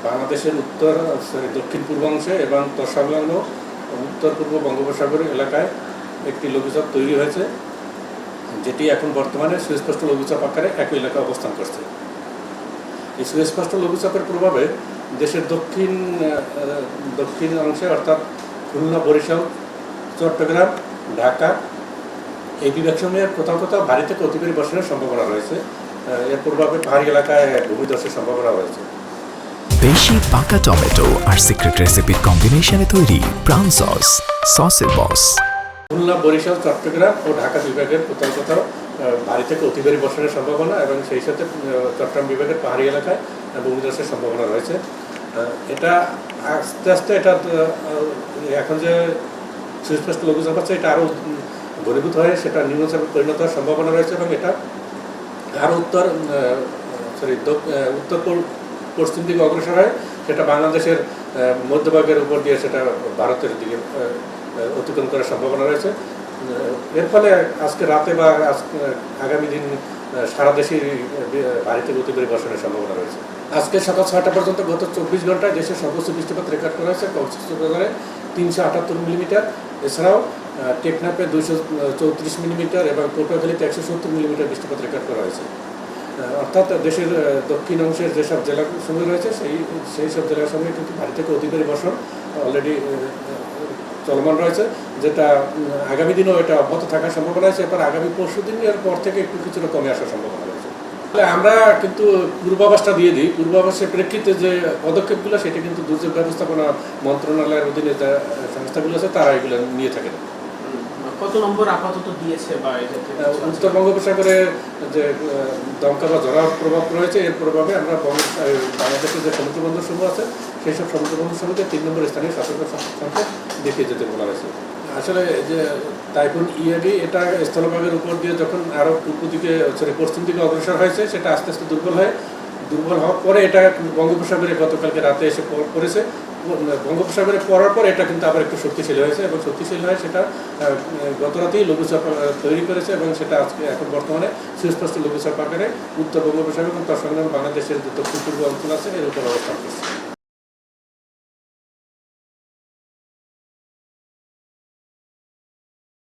বাংলাদেশের দক্ষিণ পূর্বাংশে এবং তৎসংলগ্ন উত্তর পূর্ব বঙ্গোপসাগর এলাকায় একটি লঘুচাপ তৈরি হয়েছে, যেটি এখন বর্তমানে সুস্পষ্ট লঘুচাপ আকারে একই এলাকায় অবস্থান করছে। এই সুস্পষ্ট লঘুচাপের প্রভাবে দেশের দক্ষিণ অংশে অর্থাৎ খুলনা, বরিশাল, চট্টগ্রাম, ঢাকা এই বিভাগসমূহের কোথাও কোথাও ভারী থেকে অতি ভারী বর্ষণের সম্ভাবনা রয়েছে। এর প্রভাবে পাহাড়ি এলাকায় ভূমিধসের সম্ভাবনা রয়েছে। বেশি পাকা টমেটো আর সিক্রেট রেসিপির কম্বিনেশনে তৈরি প্রাণ সসের বস। খুলনা, বরিশাল, চট্টগ্রাম ও ঢাকা বিভাগের কোথাও কোথাও ভারী থেকে অতি ভারী বর্ষণের সম্ভাবনা এবং সেই সাথে চট্টগ্রাম বিভাগের পাহাড়ি এলাকায় ভূমিধসের সম্ভাবনা রয়েছে। এটা আস্তে আস্তে এটা এখন যে সুস্পষ্ট লঘুচাপ আছে এটা আরও ঘনীভূত হয়ে সেটা নিম্নচাপে পরিণত হওয়ার সম্ভাবনা রয়েছে এবং এটা আরও উত্তর পশ্চিম দিকে অগ্রসর হয়, সেটা বাংলাদেশের মধ্যভাগের উপর দিয়ে সেটা ভারতের দিকে অতিক্রম করার সম্ভাবনা রয়েছে। এর ফলে আজকে রাতে বা আগামী দিন সারা দেশের ভারী থেকে অতি ভারী বর্ষণের সম্ভাবনা রয়েছে। আজকে সকাল 6টা পর্যন্ত গত 24 ঘন্টায় দেশের সর্বোচ্চ বৃষ্টিপাত রেকর্ড করা হয়েছে কক্সবাজারে 378 মিলিমিটার, এছাড়াও টেকনাফে 234 মিলিমিটার এবং পটুয়াখালীতে 170 মিলিমিটার বৃষ্টিপাত রেকর্ড করা হয়েছে। অর্থাৎ দেশের দক্ষিণ অংশের যেসব জেলাসমূহ রয়েছে সেই সব জেলাসমূহে কিন্তু ভারী থেকে অতি ভারী বর্ষণ অলরেডি চলমান রয়েছে, যেটা আগামী দিনেও এটা অব্যাহত থাকার সম্ভাবনা আছে। এরপর আগামী পরশু দিনের পর থেকে একটু কিছুটা কমে আসার সম্ভাবনা রয়েছে। আমরা কিন্তু পূর্বাভাসটা দিয়ে দিই। পূর্বাভাসের প্রেক্ষিতে যে পদক্ষেপগুলো সেটা কিন্তু দুর্যোগ ব্যবস্থাপনা মন্ত্রণালয়ের অধীনে যে সংস্থাগুলো আছে তারা এগুলো নিয়ে থাকেন। কত নম্বর আপাতত দিয়েছে বা উত্তর বঙ্গোপসাগরে যে দমকা বা ঝড়ার প্রভাব রয়েছে, এর প্রভাবে আমরা বাংলাদেশের যে সমুদ্র বন্দর সমূহ আছে সেই সব সমুদ্র বন্দর সমূহকে 3 নম্বর স্থানীয় সতর্কতা সংকেত দেখিয়ে যেতে বলা হয়েছে। আসলে যে টাইফুন ইয়াগি এটা স্থলভাগের উপর দিয়ে যখন আরও পশ্চিম দিকে অগ্রসর হয়েছে, সেটা আস্তে আস্তে দুর্বল হওয়ার পরে এটা বঙ্গোপসাগরে গতকালকে রাতে এসে পড়েছে। বঙ্গোপসাগরে পড়ার পর এটা কিন্তু আবার একটু শক্তিশালী হয়েছে এবং শক্তিশালী হয়ে সেটা গত রাতেই লঘুচাপ তৈরি করেছে এবং সেটা আজকে এখন বর্তমানে সুস্পষ্ট লঘুচাপ আকারে উত্তর বঙ্গোপসাগর এবং তৎসংলগ্ন বাংলাদেশের যে দক্ষিণ পূর্ব অঞ্চল আছে এর উপর অবস্থান করছে।